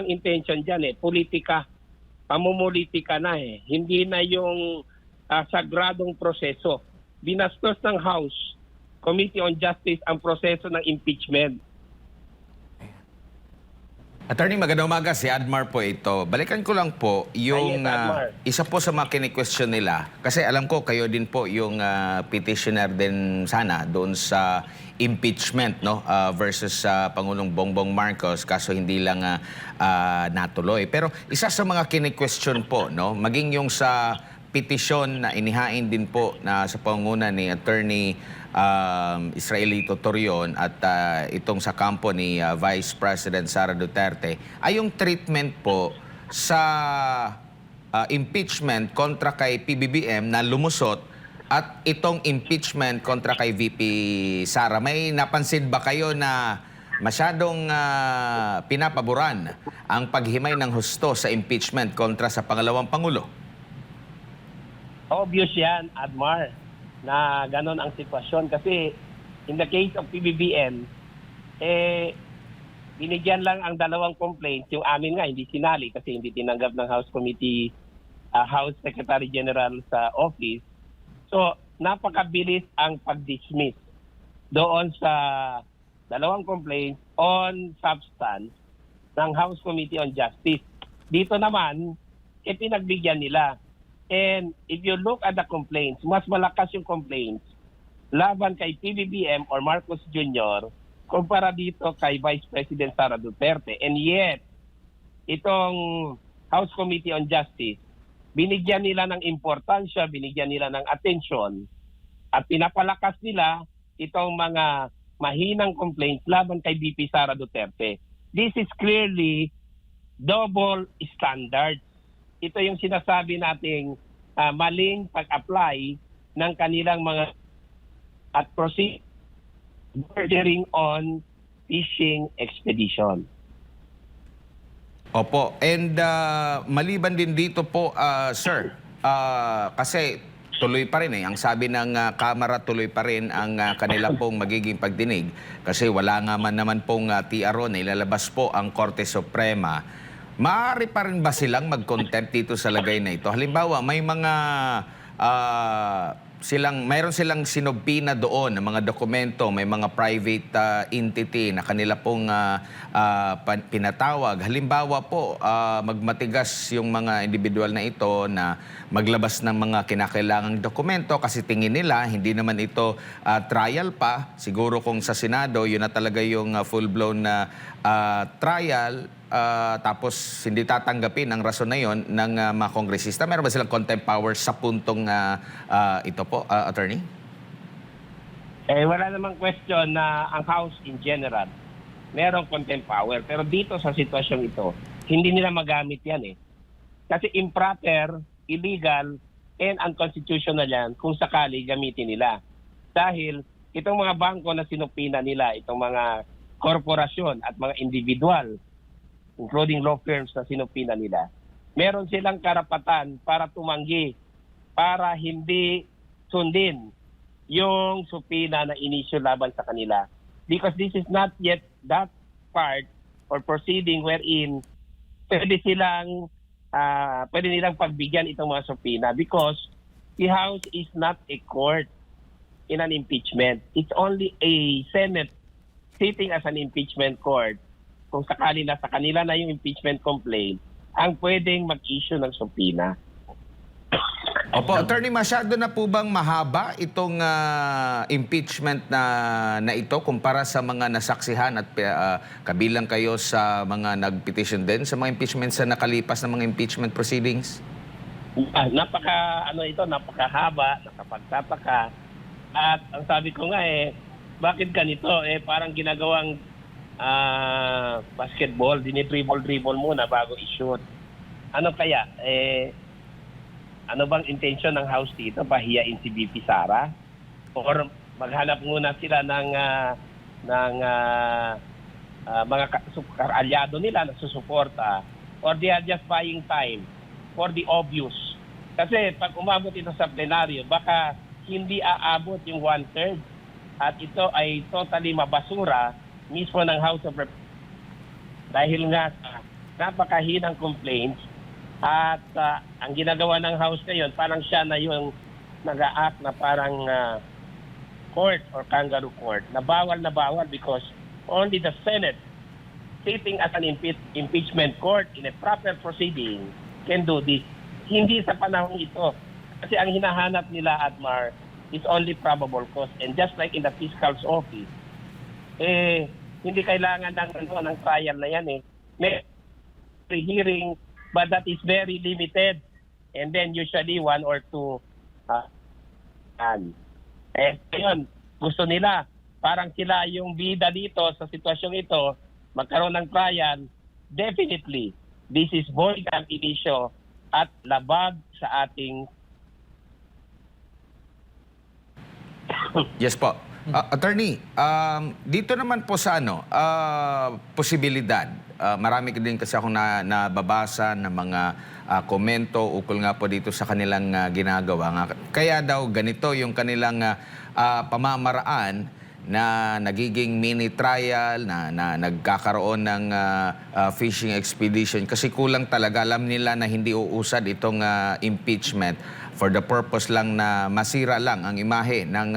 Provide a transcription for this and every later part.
ang intention dyan politika, pamumulitika na Hindi na yung sagradong proseso. Binastos ng House Committee on Justice ang proseso ng impeachment. Attorney, magandang umaga. Si Admar po ito. Balikan ko lang po yung isa po sa mga kini-question nila. Kasi alam ko kayo din po yung petitioner din sana doon sa impeachment, no, versus Pangulong Bongbong Marcos, kaso hindi lang natuloy. Pero isa sa mga kini-question po, no, maging yung sa petisyon na inihain din po na sa pangunguna ni Attorney Israelito Torion at itong sa kampo ni Vice President Sara Duterte ay yung treatment po sa impeachment kontra kay PBBM na lumusot at itong impeachment kontra kay VP Sara. May napansin ba kayo na masyadong pinapaboran ang paghimay ng husto sa impeachment kontra sa pangalawang Pangulo? Obvious yan, Admar, na ganon ang sitwasyon. Kasi in the case of PBBM, binigyan lang ang dalawang complaints. Yung amin nga, hindi sinali kasi hindi tinanggap ng House Committee, House Secretary General sa office. So, napakabilis ang pag-dismiss doon sa dalawang complaints on substance ng House Committee on Justice. Dito naman, pinagbigyan nila. And if you look at the complaints, mas malakas yung complaints laban kay PBBM or Marcos Jr. kumpara dito kay Vice President Sara Duterte. And yet, itong House Committee on Justice, binigyan nila ng importansya, binigyan nila ng atensyon, at pinapalakas nila itong mga mahinang complaints laban kay VP Sara Duterte. This is clearly double standard. Ito yung sinasabi nating maling pag-apply ng kanilang mga at proceed bordering on fishing expedition. Opo. And maliban din dito po, sir, kasi tuloy pa rin ang sabi ng Kamara, tuloy pa rin ang kanila pong magiging pagdinig kasi wala nga man naman pong TRO na ilalabas po ang Korte Suprema. Maaari pa rin ba silang mag-contempt dito sa lagay na ito? Halimbawa, may mga mayroon silang sinobpina doon ng mga dokumento, may mga private entity na kanila pong pinatawag. Halimbawa po, magmatigas yung mga individual na ito na maglabas ng mga kinakailangang dokumento kasi tingin nila hindi naman ito trial pa. Siguro kung sa Senado, yun na talaga yung full-blown na trial. Tapos hindi tatanggapin ang rason na yon ng mga kongresista. Meron ba silang contempt powers sa puntong ito po, attorney? Wala namang question na ang House in general merong contempt power. Pero dito sa sitwasyong ito, hindi nila magamit yan Kasi improper, illegal, and unconstitutional yan kung sakali gamitin nila. Dahil itong mga bangko na sinupina nila, itong mga korporasyon at mga individual, including law firms na sinupina nila, meron silang karapatan para tumanggi, para hindi sundin yung supina na inisyu laban sa kanila. Because this is not yet that part or proceeding wherein pwede nilang pagbigyan itong mga supina because the House is not a court in an impeachment. It's only a Senate sitting as an impeachment court. Kung sakali na sa kanila na yung impeachment complaint, ang pwedeng mag-issue ng subpoena. Opo, attorney, masyado na po bang mahaba itong impeachment na ito kumpara sa mga nasaksihan at kabilang kayo sa mga nag-petition din sa mga impeachments sa nakalipas na mga impeachment proceedings? Napakahaba, nakapagtataka. At ang sabi ko nga bakit ganito? Parang ginagawang basketball, dinidribble muna bago i-shoot. Ano kaya? Ano bang intention ng House dito? Pahiyain si VP Sara? Or maghanap muna sila ng mga kaalyado nila na susuporta? Or they are just buying time for the obvious? Kasi pag umabot ito sa plenaryo, baka hindi aabot yung 1/3 at ito ay totally mabasura mismo ng House of Representatives dahil nga sa napakahinang complaints at ang ginagawa ng House ngayon, parang siya na yung nag-a-act na parang court or kangaroo court na bawal because only the Senate sitting as an impeachment court in a proper proceeding can do this. Hindi sa panahon ito. Kasi ang hinahanap nila, Admar, is only probable cause. And just like in the fiscal's office, hindi kailangan ng trial na yan eh. May hearing, but that is very limited. And then usually 1 or 2 ngayon, gusto nila, parang sila yung bida dito sa sitwasyong ito, magkaroon ng trial. Definitely, this is void ab initio at labag sa ating Yes po. Attorney, dito naman po sa posibilidad, marami din kasi akong nababasa ng mga komento ukol nga po dito sa kanilang ginagawa. Kaya daw ganito yung kanilang pamamaraan na nagiging mini trial, na nagkakaroon ng fishing expedition kasi kulang talaga. Alam nila na hindi uusad itong impeachment for the purpose lang na masira lang ang imahe ng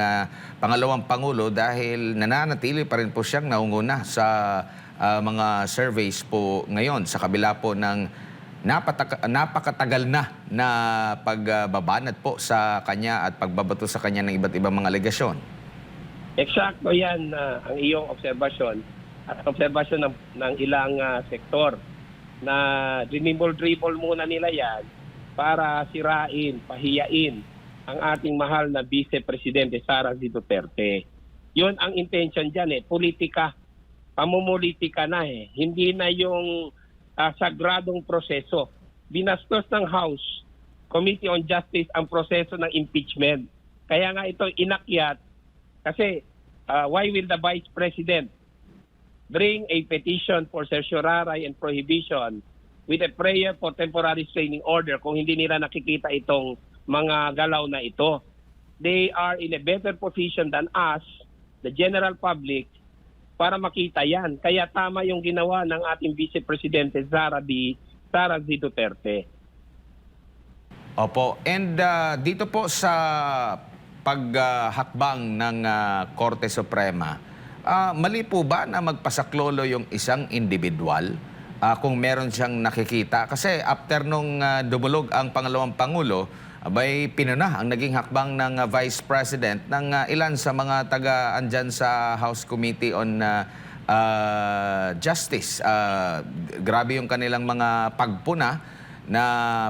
pangalawang Pangulo dahil nananatili pa rin po siyang naunguna sa mga surveys po ngayon sa kabila po ng napakatagal na pagbabanat po sa kanya at pagbabato sa kanya ng iba't ibang mga alegasyon. Eksakto yan ang iyong obserbasyon at obserbasyon ng ilang sektor na dribble muna nila yan para sirain, pahiyain ang ating mahal na Vice Presidente Sara D. Duterte. Yun ang intention dyan politika, pamumulitika na hindi na yung sagradong proseso. Binastos ng House Committee on Justice ang proseso ng impeachment. Kaya nga ito inakyat kasi why will the Vice President bring a petition for certiorari and prohibition with a prayer for temporary restraining order kung hindi nila nakikita itong mga galaw na ito? They are in a better position than us, the general public, para makita yan. Kaya tama yung ginawa ng ating Vice Presidente Sara D. Duterte. Opo. And dito po sa paghakbang ng Korte Suprema, mali po ba na magpasaklolo yung isang individual kung meron siyang nakikita? Kasi after nung dumulog ang pangalawang Pangulo, abay pinuna ang naging hakbang ng Vice President ng ilan sa mga taga-andyan sa House Committee on Justice. Grabe yung kanilang mga pagpuna na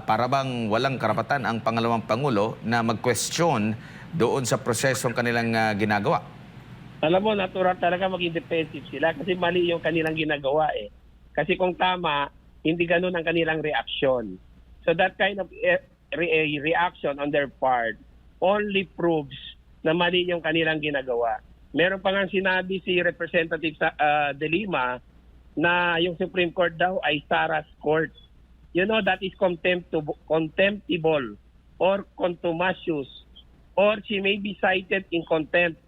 parabang walang karapatan ang pangalawang Pangulo na mag-question doon sa prosesong kanilang ginagawa. Alam mo, natural talaga maging defensive sila kasi mali yung kanilang ginagawa Kasi kung tama, hindi ganun ang kanilang reaksyon. So that kind of reaction on their part only proves na mali yung kanilang ginagawa. Meron pa nga sinabi si Representative De Lima na yung Supreme Court daw ay Sara's Court. You know, that is contemptible or contumacious, or she may be cited in contempt,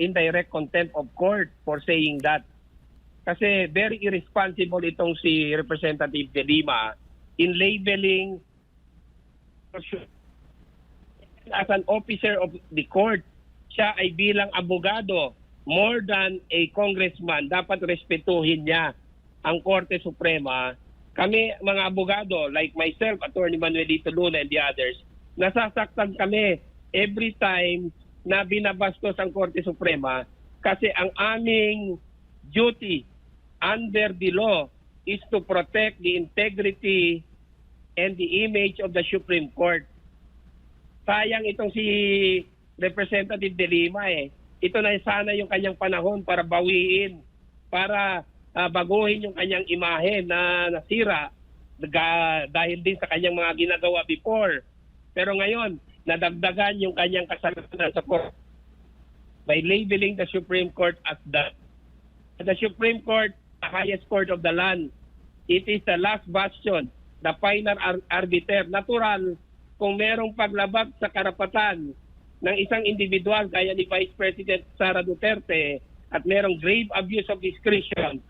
indirect contempt of court for saying that. Kasi very irresponsible itong si Representative De Lima in labeling as an officer of the court. Siya ay bilang abogado, more than a congressman, dapat respetuhin niya ang Korte Suprema. Kami mga abogado, like myself, Attorney Manuelito Luna and the others, nasasaktan kami every time na binabastos ang Korte Suprema kasi ang aming duty under the law is to protect the integrity and the image of the Supreme Court. Sayang itong si Representative De Lima Ito na sana yung kanyang panahon para bawiin, para baguhin yung kanyang imahe na nasira dahil din sa kanyang mga ginagawa before. Pero ngayon, nadagdagan yung kanyang kasalanan sa court by labeling the Supreme Court as the Supreme Court, the highest court of the land. It is the last bastion, the final arbiter. Natural, kung merong paglabag sa karapatan ng isang individual gaya ni Vice President Sara Duterte at merong grave abuse of discretion,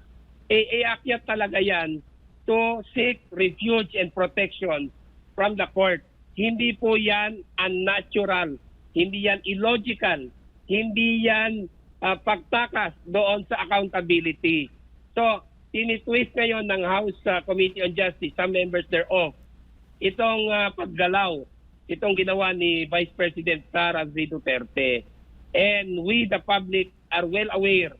iakyat talaga yan to seek refuge and protection from the court. Hindi po yan unnatural, hindi yan illogical, hindi yan pagtakas doon sa accountability. So, tinitwist ngayon ng House Committee on Justice, some members thereof, itong paggalaw, itong ginawa ni Vice President Sara Z. Duterte. And we, the public, are well aware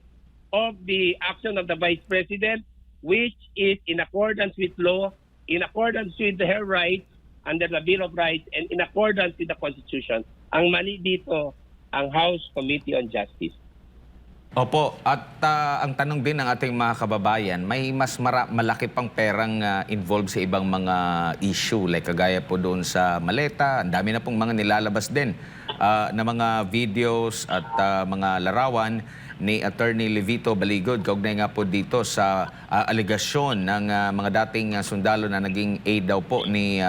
of the action of the Vice President, which is in accordance with law, in accordance with her rights, under the Bill of Rights, and in accordance with the Constitution. Ang mali dito, ang House Committee on Justice. Opo, at ang tanong din ng ating mga kababayan, may mas malaki pang perang involved sa ibang mga issue, like kagaya po doon sa maleta, ang dami na pong mga nilalabas din na mga videos at mga larawan ni Attorney Levito Baligod, kaugnay nga po dito sa alegasyon ng mga dating sundalo na naging aide daw po ni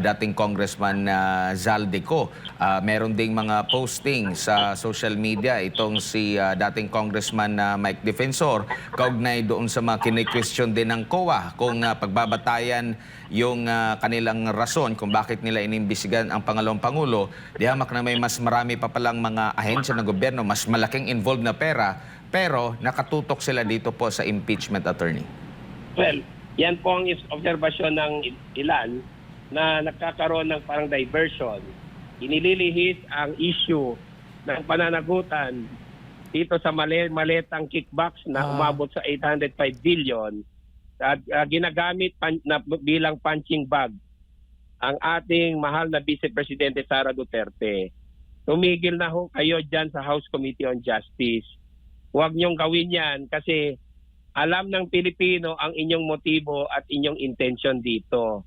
dating Congressman Zaldico. Meron ding mga posting sa social media itong si dating Congressman Mike Defensor, kaugnay doon sa mga kini-question din ng COA kung pagbabatayan yung kanilang rason kung bakit nila inimbisigan ang pangalawang Pangulo. Di hamak na may mas marami pa palang mga ahensya ng gobyerno, mas malaking involved na pera, pero nakatutok sila dito po sa impeachment, attorney. Well, yan po ang obserbasyon ng ilan na nagkakaroon ng parang diversion. Inililihis ang issue ng pananagutan dito sa maletang kickbacks na umabot sa 805 billion at ginagamit bilang punching bag ang ating mahal na Vice Presidente Sara Duterte. Tumigil na ho kayo dyan sa House Committee on Justice. Huwag niyong gawin yan kasi alam ng Pilipino ang inyong motibo at inyong intention dito.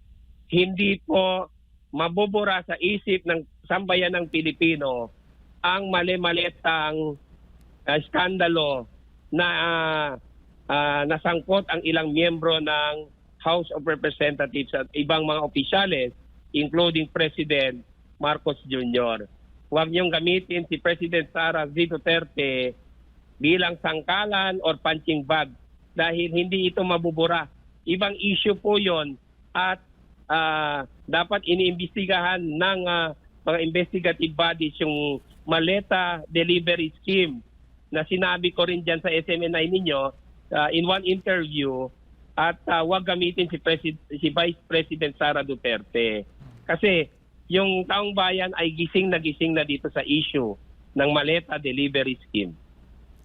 Hindi po mabubura sa isip ng sambayan ng Pilipino ang mali-malitang skandalo na nasangkot ang ilang miyembro ng House of Representatives at ibang mga opisyales, including President Marcos Jr. Huwag niyong gamitin si President Sara Z. Duterte bilang sangkalan or punching bag dahil hindi ito mabubura. Ibang issue po yon at dapat iniimbestigahan ng mga investigative bodies yung maleta delivery scheme na sinabi ko rin dyan sa SMNI ninyo in one interview at wag gamitin si Vice President Sara Duterte. Kasi yung taong bayan ay gising na dito sa issue ng maleta delivery scheme.